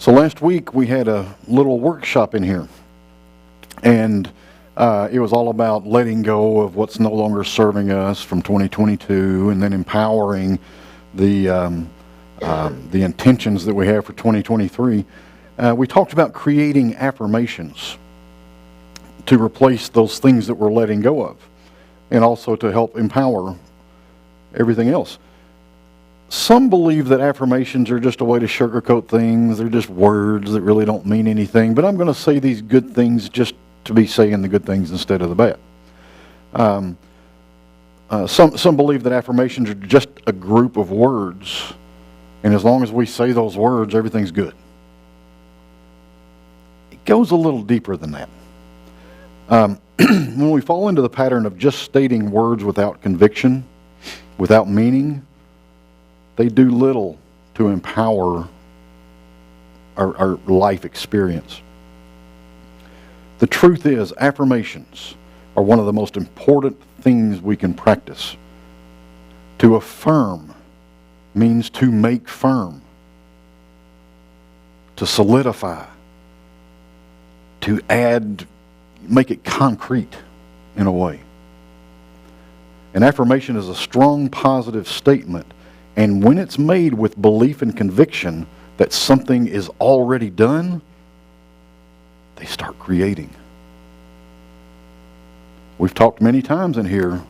So last week we had a little workshop in here, and it was all about letting go of what's no longer serving us from 2022, and then empowering the intentions that we have for 2023. We talked about creating affirmations to replace those things that we're letting go of, and also to help empower everything else. Some believe that affirmations are just a way to sugarcoat things. They're just words that really don't mean anything. But I'm going to say these good things just to be saying the good things instead of the bad. Some believe that affirmations are just a group of words, and as long as we say those words, everything's good. It goes a little deeper than that. When we fall into the pattern of just stating words without conviction, without meaning, they do little to empower our life experience. The truth is, affirmations are one of the most important things we can practice. To affirm means to make firm, to solidify, to add, make it concrete in a way. An affirmation is a strong positive statement, and when it's made with belief and conviction that something is already done, they start creating. We've talked many times in here,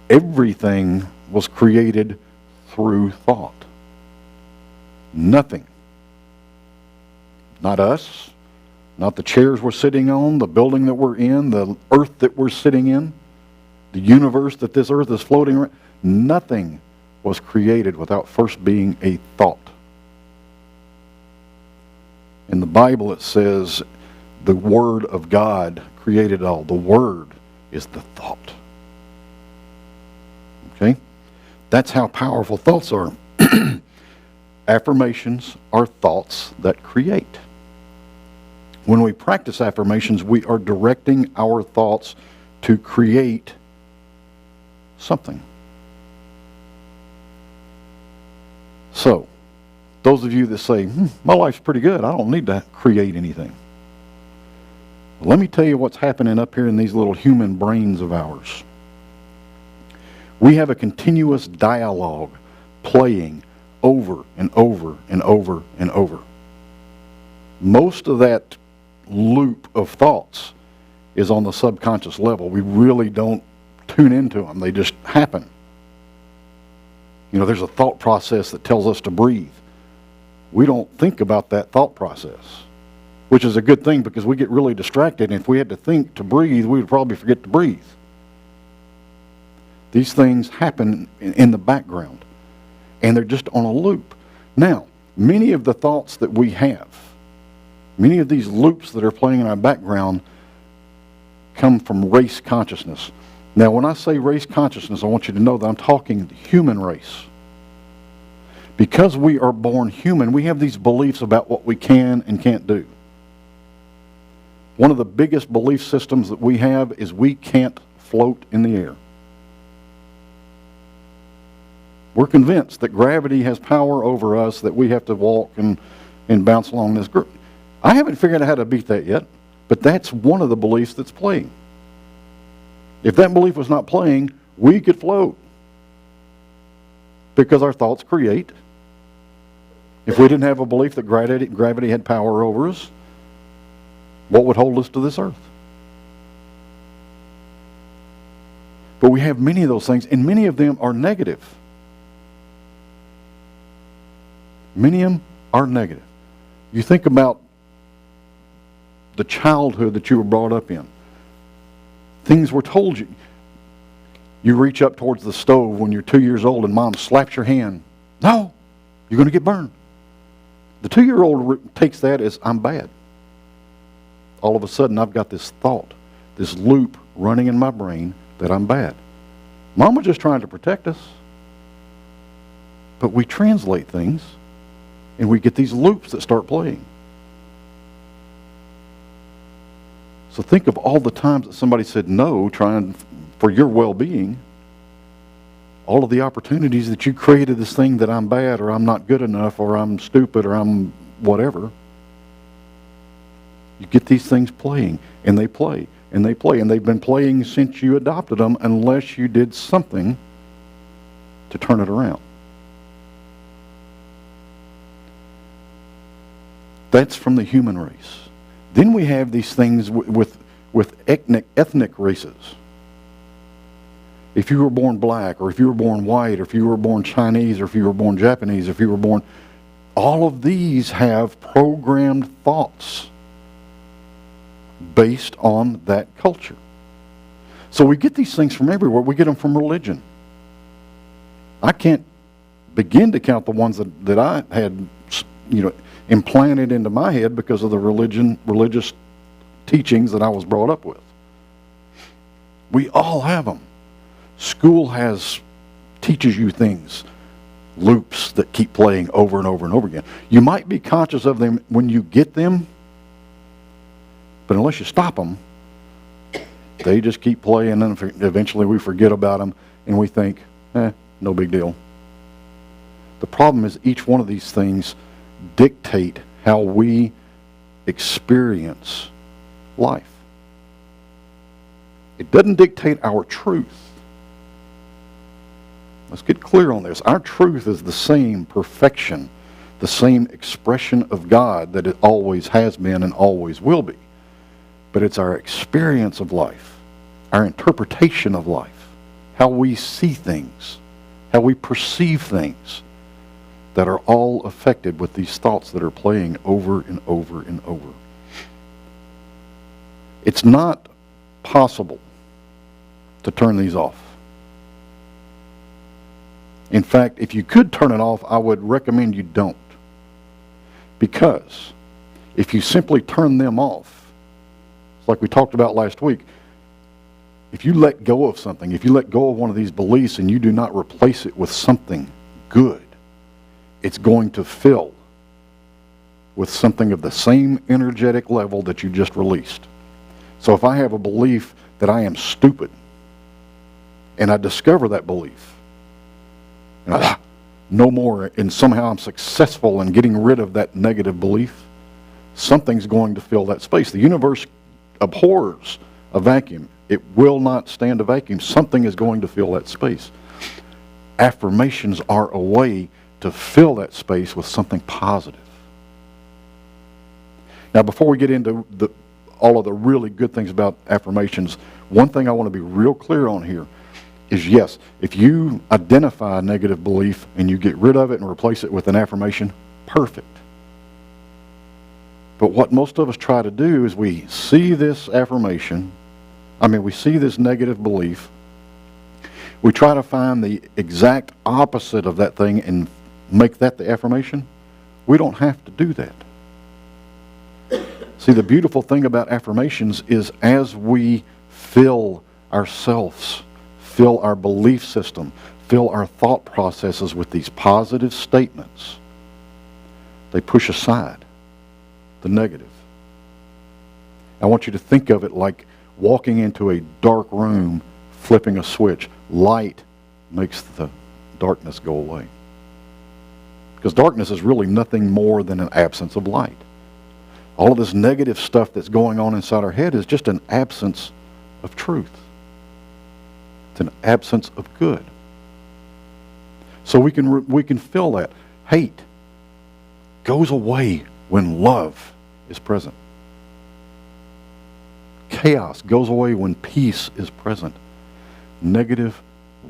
everything was created through thought. Nothing. Not us, not the chairs we're sitting on, the building that we're in, the earth that we're sitting in, the universe that this earth is floating around. Nothing was created without first being a thought. In the Bible it says the Word of God created all. The Word is the thought. Okay? That's how powerful thoughts are. Affirmations are thoughts that create. When we practice affirmations, we are directing our thoughts to create something. So, those of you that say, my life's pretty good, I don't need to create anything. Well, let me tell you what's happening up here in these little human brains of ours. We have a continuous dialogue playing over and over and over and over. Most of that loop of thoughts is on the subconscious level. We really don't tune into them. They just happen. You know, there's a thought process that tells us to breathe. We don't think about that thought process, which is a good thing because we get really distracted. And if we had to think to breathe, we would probably forget to breathe. These things happen in the background, and they're just on a loop. Now, many of the thoughts that we have, many of these loops that are playing in our background come from race consciousness. Now, when I say race consciousness, I want you to know that I'm talking human race. Because we are born human, we have these beliefs about what we can and can't do. One of the biggest belief systems that we have is we can't float in the air. We're convinced that gravity has power over us, that we have to walk and bounce along this group. I haven't figured out how to beat that yet, but that's one of the beliefs that's playing. If that belief was not playing, we could float. Because our thoughts create. If we didn't have a belief that gravity had power over us, what would hold us to this earth? But we have many of those things, and many of them are negative. Many of them are negative. You think about the childhood that you were brought up in. Things were told you. You reach up towards the stove when you're 2 years old and mom slaps your hand. No, you're going to get burned. The 2-year-old takes that as, I'm bad. All of a sudden, I've got this thought, this loop running in my brain that I'm bad. Mom was just trying to protect us. But we translate things, and we get these loops that start playing. So think of all the times that somebody said no, trying for your well-being. All of the opportunities that you created this thing that I'm bad, or I'm not good enough, or I'm stupid, or I'm whatever. You get these things playing, and they play, and they play, and they've been playing since you adopted them unless you did something to turn it around. That's from the human race. Then we have these things with ethnic races. If you were born black, or if you were born white, or if you were born Chinese, or if you were born Japanese, if you were born... all of these have programmed thoughts based on that culture. So we get these things from everywhere. We get them from religion. I can't begin to count the ones that I had, implanted into my head because of the religious teachings that I was brought up with. We all have them. School teaches you things, loops that keep playing over and over and over again. You might be conscious of them when you get them, but unless you stop them, they just keep playing, and then eventually we forget about them and we think, no big deal. The problem is each one of these things dictate how we experience life. It doesn't dictate our truth. Let's get clear on this. Our truth is the same perfection, the same expression of God that it always has been and always will be. But it's our experience of life, our interpretation of life, how we see things, how we perceive things, that are all affected with these thoughts that are playing over and over and over. It's not possible to turn these off. In fact, if you could turn it off, I would recommend you don't. Because if you simply turn them off, it's like we talked about last week, if you let go of something, if you let go of one of these beliefs and you do not replace it with something good, it's going to fill with something of the same energetic level that you just released. So if I have a belief that I am stupid, and I discover that belief, and no more, and somehow I'm successful in getting rid of that negative belief, something's going to fill that space. The universe abhors a vacuum. It will not stand a vacuum. Something is going to fill that space. Affirmations are a way to fill that space with something positive. Now, before we get into all of the really good things about affirmations, one thing I want to be real clear on here is, yes, if you identify a negative belief and you get rid of it and replace it with an affirmation, perfect. But what most of us try to do is we see this affirmation, we see this negative belief, we try to find the exact opposite of that thing and make that the affirmation. We don't have to do that. See, the beautiful thing about affirmations is as we fill ourselves, fill our belief system, fill our thought processes with these positive statements, they push aside the negative. I want you to think of it like walking into a dark room, flipping a switch. Light makes the darkness go away. Because darkness is really nothing more than an absence of light. All of this negative stuff that's going on inside our head is just an absence of truth. It's an absence of good. So we can feel that. Hate goes away when love is present. Chaos goes away when peace is present. Negative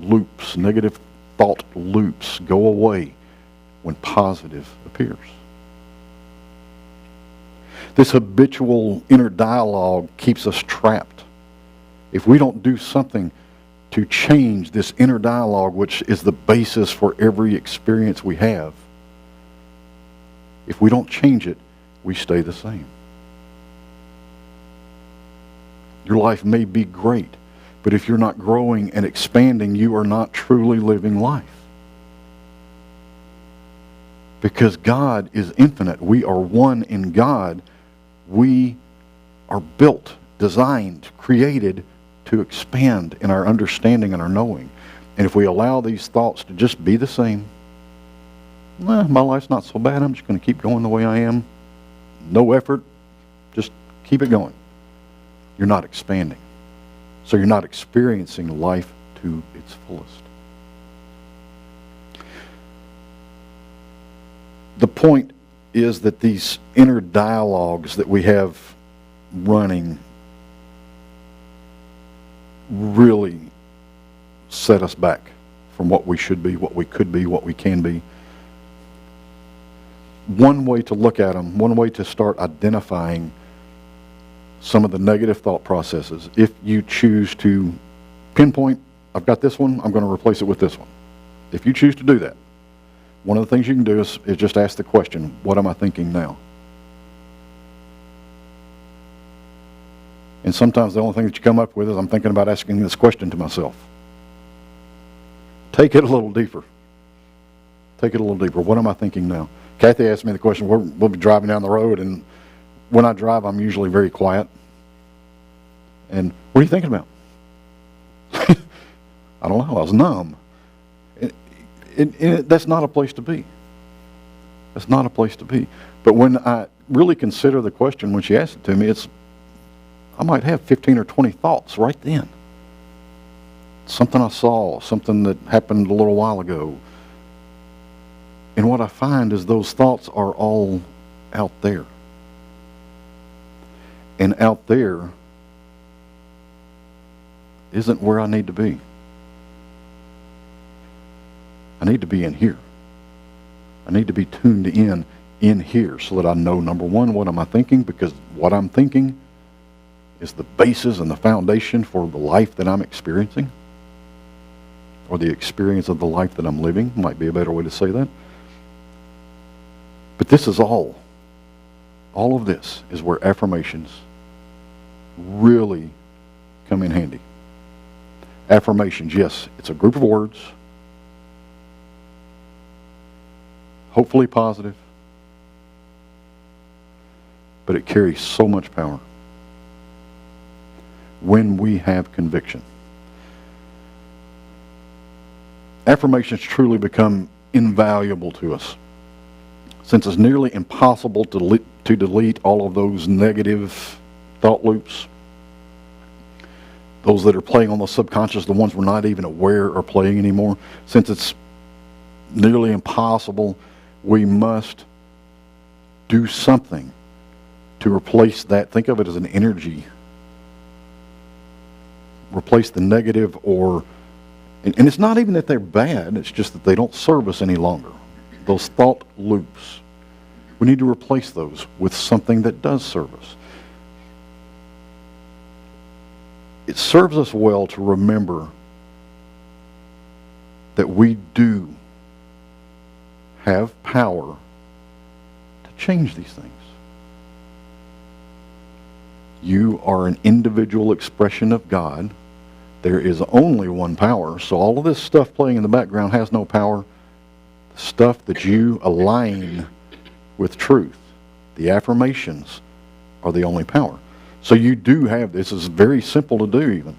loops, negative thought loops go away when positive appears. This habitual inner dialogue keeps us trapped. If we don't do something to change this inner dialogue, which is the basis for every experience we have, if we don't change it, we stay the same. Your life may be great, but if you're not growing and expanding, you are not truly living life. Because God is infinite. We are one in God. We are built, designed, created to expand in our understanding and our knowing. And if we allow these thoughts to just be the same, my life's not so bad, I'm just going to keep going the way I am. No effort, just Keep it going. You're not expanding. So you're not experiencing life to its fullest. The point is that these inner dialogues that we have running really set us back from what we should be, what we could be, what we can be. One way to look at them, one way to start identifying some of the negative thought processes, if you choose to pinpoint, I've got this one, I'm going to replace it with this one. If you choose to do that, one of the things you can do is just ask the question, what am I thinking now? And sometimes the only thing that you come up with is, I'm thinking about asking this question to myself. Take it a little deeper. Take it a little deeper. What am I thinking now? Kathy asked me the question, we'll be driving down the road, and when I drive, I'm usually very quiet. And what are you thinking about? I don't know. I was numb. That's not a place to be. That's not a place to be. But when I really consider the question, when she asked it to me, I might have 15 or 20 thoughts right then. Something I saw, something that happened a little while ago. And what I find is those thoughts are all out there. And out there isn't where I need to be. I need to be in here. I need to be tuned in here so that I know, number one, what am I thinking? Because what I'm thinking is the basis and the foundation for the life that I'm experiencing, or the experience of the life that I'm living, might be a better way to say that. But this is all of this is where affirmations really come in handy. Affirmations, yes, it's a group of words, hopefully positive, but it carries so much power when we have conviction. Affirmations truly become invaluable to us, since it's nearly impossible to delete all of those negative thought loops, those that are playing on the subconscious, the ones we're not even aware are playing anymore. Since it's nearly impossible, we must do something to replace that. Think of it as an energy. Replace the negative, and it's not even that they're bad, it's just that they don't serve us any longer. Those thought loops. We need to replace those with something that does serve us. It serves us well to remember that we do have power to change these things. You are an individual expression of God. There is only one power, so all of this stuff playing in the background has no power. The stuff that you align with truth, the affirmations, are the only power. So you do have, this is very simple to do even.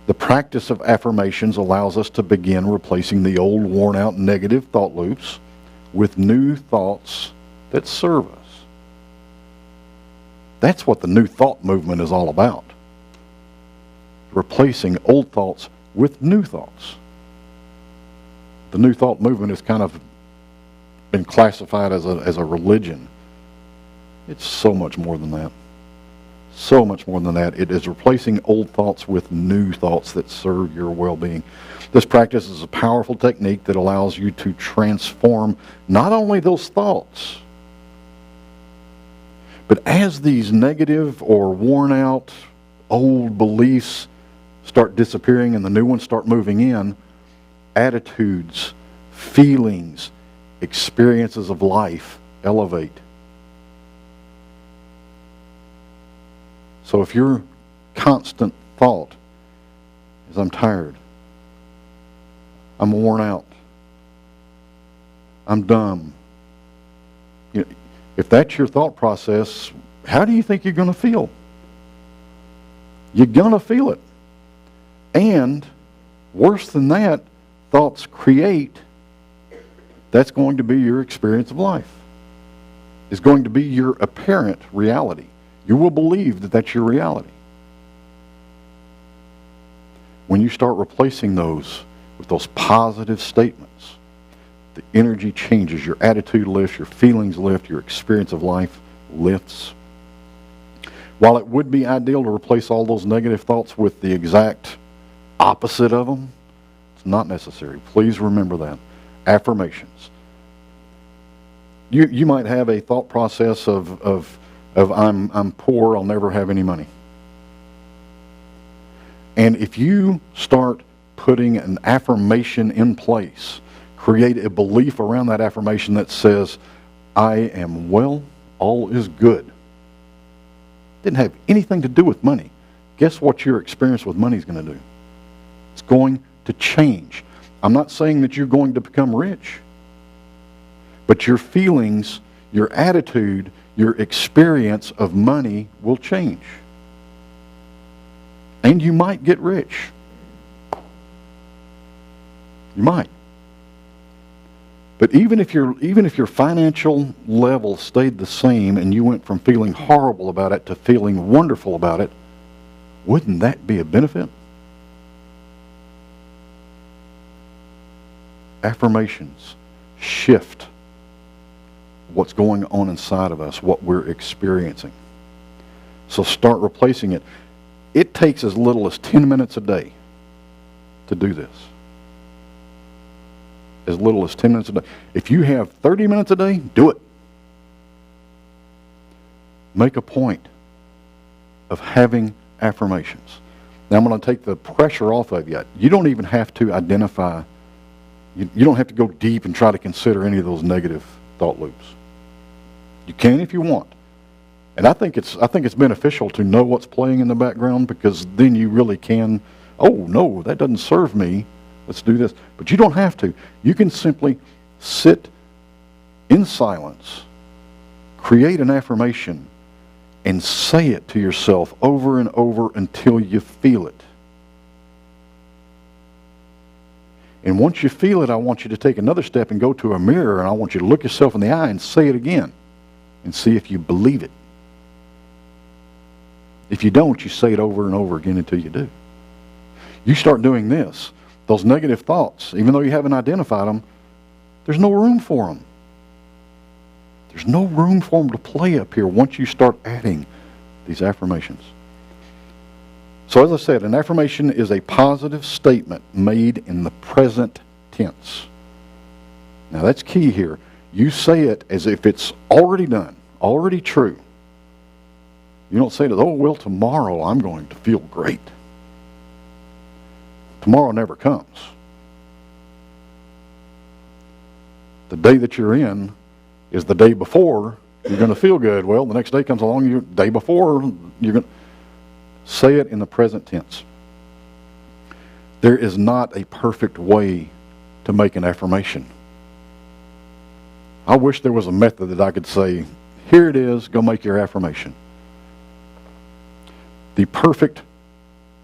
The practice of affirmations allows us to begin replacing the old, worn out, negative thought loops with new thoughts that serve us. That's what the New Thought movement is all about. Replacing old thoughts with new thoughts. The New Thought movement has kind of been classified as a religion. It's so much more than that. So much more than that. It is replacing old thoughts with new thoughts that serve your well-being. This practice is a powerful technique that allows you to transform not only those thoughts, but as these negative or worn out old beliefs start disappearing and the new ones start moving in, attitudes, feelings, experiences of life elevate. So if your constant thought is, I'm tired, I'm worn out, I'm dumb, if that's your thought process, how do you think you're going to feel? You're going to feel it. And worse than that, thoughts create, that's going to be your experience of life. It's going to be your apparent reality. You will believe that that's your reality. When you start replacing those with those positive statements, the energy changes, your attitude lifts, your feelings lift, your experience of life lifts. While it would be ideal to replace all those negative thoughts with the exact opposite of them, it's not necessary. Please remember that. Affirmations. You might have a thought process of I'm poor, I'll never have any money. And if you start putting an affirmation in place, create a belief around that affirmation that says, I am well, all is good. Didn't have anything to do with money. Guess what your experience with money is going to do? It's going to change. I'm not saying that you're going to become rich, but your feelings, your attitude, your experience of money will change. And you might get rich. You might. But even if your financial level stayed the same and you went from feeling horrible about it to feeling wonderful about it, wouldn't that be a benefit? Affirmations shift what's going on inside of us, what we're experiencing. So start replacing it. It takes as little as 10 minutes a day to do this. As little as 10 minutes a day. If you have 30 minutes a day, do it. Make a point of having affirmations. Now I'm going to take the pressure off of you. You don't even have to identify, you don't have to go deep and try to consider any of those negative thought loops. You can if you want. And I think it's beneficial to know what's playing in the background, because then you really can, oh no, that doesn't serve me. Let's do this. But you don't have to. You can simply sit in silence, create an affirmation, and say it to yourself over and over until you feel it. And once you feel it, I want you to take another step and go to a mirror, and I want you to look yourself in the eye and say it again and see if you believe it. If you don't, you say it over and over again until you do. You start doing this. Those negative thoughts, even though you haven't identified them, there's no room for them. There's no room for them to play up here once you start adding these affirmations. So as I said, an affirmation is a positive statement made in the present tense. Now that's key here. You say it as if it's already done, already true. You don't say to, oh, well, tomorrow I'm going to feel great. Tomorrow never comes. The day that you're in is the day before you're going to feel good. Well, the next day comes along, the day before, you're going to say it in the present tense. There is not a perfect way to make an affirmation. I wish there was a method that I could say, here it is, go make your affirmation. The perfect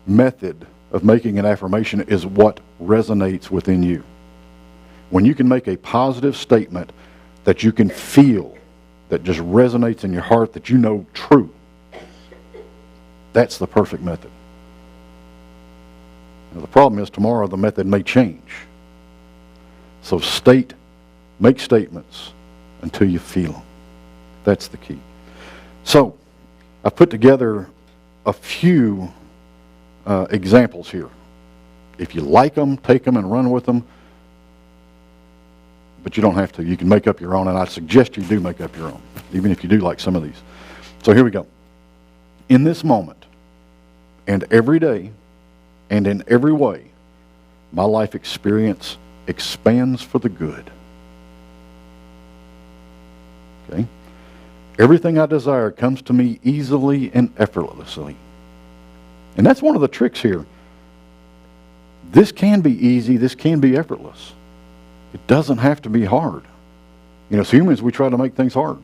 method of making an affirmation is what resonates within you. When you can make a positive statement that you can feel, that just resonates in your heart, that you know true, that's the perfect method. Now, the problem is tomorrow the method may change. So make statements until you feel them. That's the key. So I've put together a few examples here. If you like them, take them and run with them. But you don't have to. You can make up your own, and I suggest you do make up your own, even if you do like some of these. So here we go. In this moment, and every day, and in every way, my life experience expands for the good. Okay? Everything I desire comes to me easily and effortlessly. And that's one of the tricks here. This can be easy, this can be effortless. It doesn't have to be hard. You know, as humans, we try to make things hard.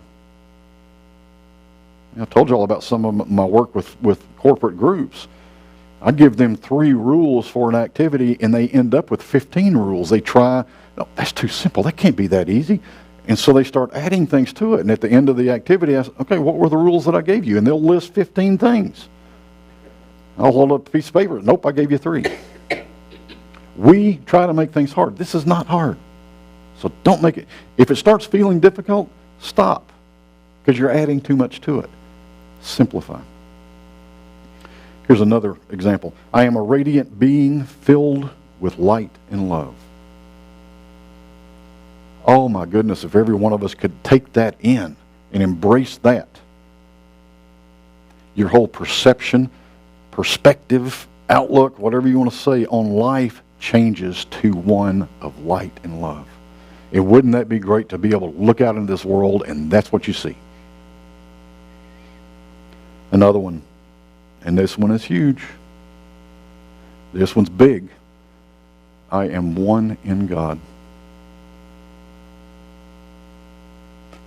I told you all about some of my work with corporate groups. I give them 3 rules for an activity, and they end up with 15 rules. They try, no, that's too simple. That can't be that easy. And so they start adding things to it. And at the end of the activity, I say, okay, what were the rules that I gave you? And they'll list 15 things. I'll hold up a piece of paper. Nope, I gave you 3. We try to make things hard. This is not hard. So don't make it. If it starts feeling difficult, stop. Because you're adding too much to it. Simplify. Here's another example. I am a radiant being filled with light and love. Oh my goodness, if every one of us could take that in and embrace that, your whole perception, perspective, outlook, whatever you want to say on life changes to one of light and love. And wouldn't that be great to be able to look out into this world and that's what you see? Another one, and this one is huge. This one's big. I am one in God.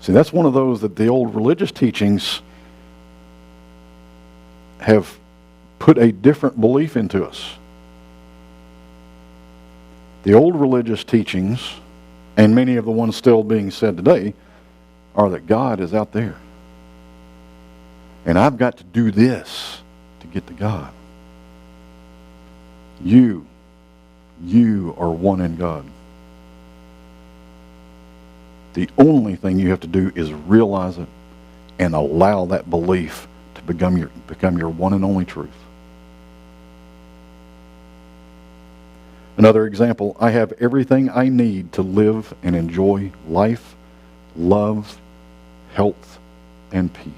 See, that's one of those that the old religious teachings have put a different belief into us. The old religious teachings, and many of the ones still being said today, are that God is out there. And I've got to do this to get to God. You are one in God. The only thing you have to do is realize it and allow that belief to become your one and only truth. Another example, I have everything I need to live and enjoy life, love, health, and peace.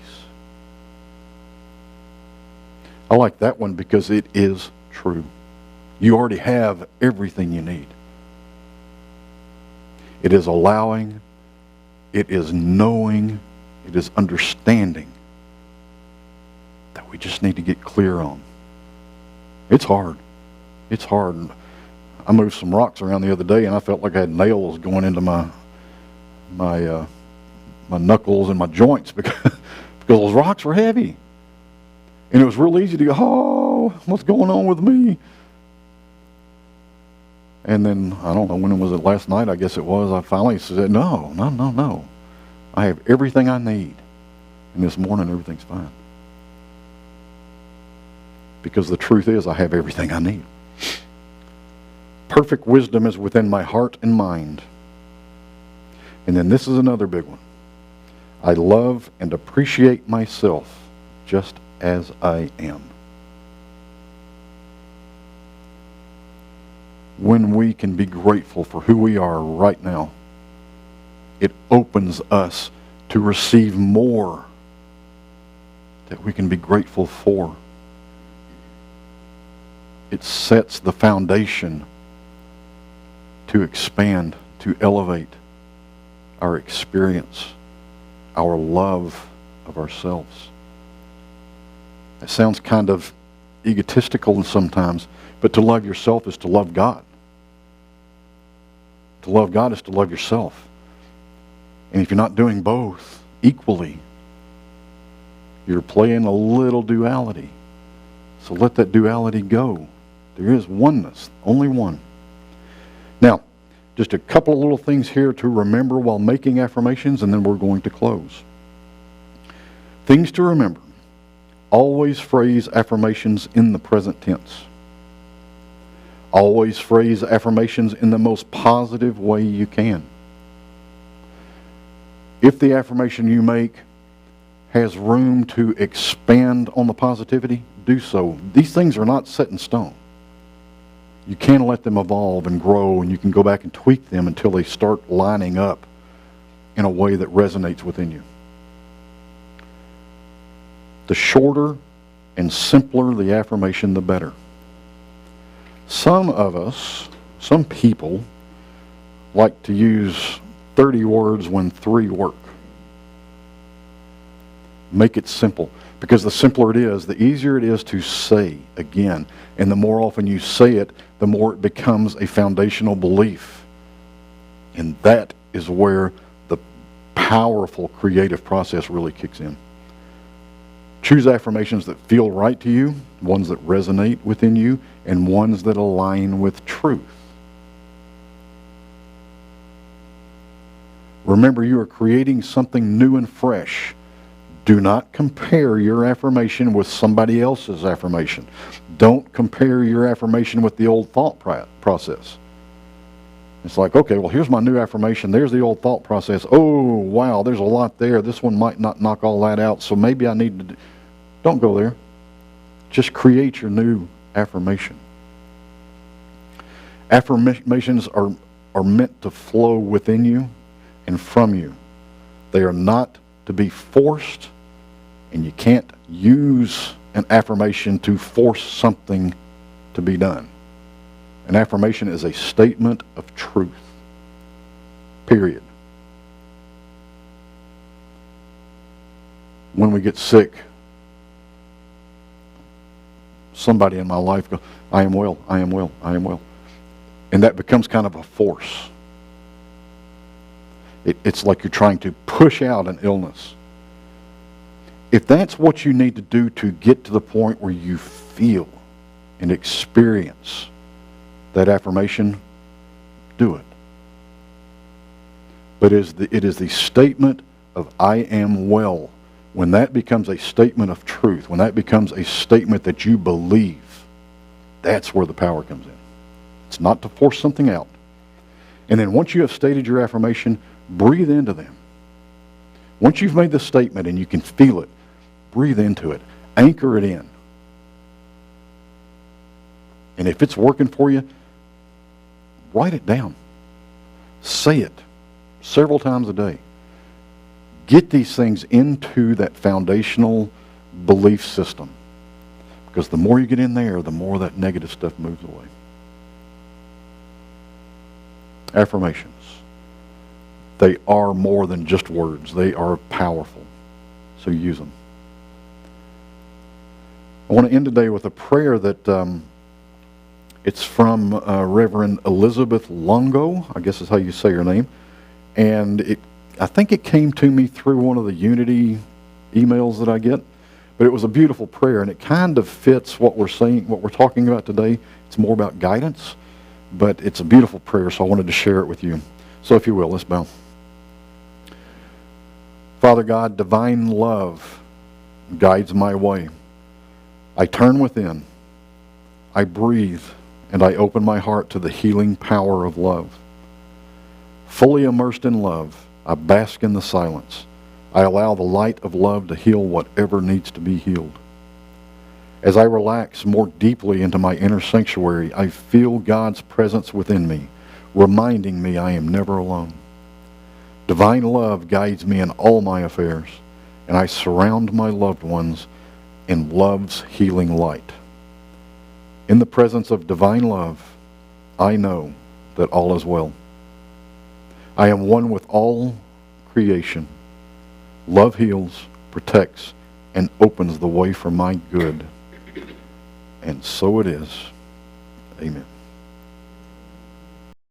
I like that one because it is true. You already have everything you need. It is allowing, it is knowing, it is understanding that we just need to get clear on. It's hard. It's hard. I moved some rocks around the other day and I felt like I had nails going into my knuckles and my joints because those rocks were heavy. And it was real easy to go, oh, what's going on with me? And then, I don't know, when was it, last night, I guess it was, I finally said, no. I have everything I need. And this morning, everything's fine. Because the truth is, I have everything I need. Perfect wisdom is within my heart and mind. And then this is another big one. I love and appreciate myself just as I am. When we can be grateful for who we are right now, it opens us to receive more that we can be grateful for. It sets the foundation to expand, to elevate our experience, our love of ourselves. It sounds kind of egotistical sometimes, but to love yourself is to love God. To love God is to love yourself. And if you're not doing both equally, you're playing a little duality. So let that duality go. There is oneness, only one. Now, just a couple of little things here to remember while making affirmations, and then we're going to close. Things to remember. Always phrase affirmations in the present tense. Always phrase affirmations in the most positive way you can. If the affirmation you make has room to expand on the positivity, do so. These things are not set in stone. You can let them evolve and grow, and you can go back and tweak them until they start lining up in a way that resonates within you. The shorter and simpler the affirmation, the better. Some of us, some people, like to use 30 words when 3 work. Make it simple. Because the simpler it is, the easier it is to say again. And the more often you say it, the more it becomes a foundational belief. And that is where the powerful creative process really kicks in. Choose affirmations that feel right to you, ones that resonate within you, and ones that align with truth. Remember, you are creating something new and fresh. Do not compare your affirmation with somebody else's affirmation. Don't compare your affirmation with the old thought process. It's like, okay, well, here's my new affirmation. There's the old thought process. Oh, wow, there's a lot there. This one might not knock all that out, so maybe I need to... Don't go there. Just create your new affirmation. Affirmations are meant to flow within you and from you. They are not to be forced, and you can't use an affirmation to force something to be done. An affirmation is a statement of truth. Period. When we get sick, somebody in my life goes, I am well, I am well, I am well. And that becomes kind of a force. It's like you're trying to push out an illness. If that's what you need to do to get to the point where you feel and experience that affirmation, do it. But it is the statement of I am well. When that becomes a statement of truth, when that becomes a statement that you believe, that's where the power comes in. It's not to force something out. And then once you have stated your affirmation, breathe into them. Once you've made the statement and you can feel it, breathe into it. Anchor it in. And if it's working for you, write it down. Say it several times a day. Get these things into that foundational belief system. Because the more you get in there, the more that negative stuff moves away. Affirmations. They are more than just words. They are powerful. So use them. I want to end today with a prayer that it's from Reverend Elizabeth Longo. I guess is how you say her name. And I think it came to me through one of the Unity emails that I get. But it was a beautiful prayer, and it kind of fits what we're saying, what we're talking about today. It's more about guidance, but it's a beautiful prayer, so I wanted to share it with you. So if you will, let's bow. Father God, divine love guides my way. I turn within, I breathe, and I open my heart to the healing power of love. Fully immersed in love, I bask in the silence. I allow the light of love to heal whatever needs to be healed. As I relax more deeply into my inner sanctuary, I feel God's presence within me, reminding me I am never alone. Divine love guides me in all my affairs, and I surround my loved ones in love's healing light. In the presence of divine love, I know that all is well. I am one with all creation. Love heals, protects, and opens the way for my good. And so it is. Amen.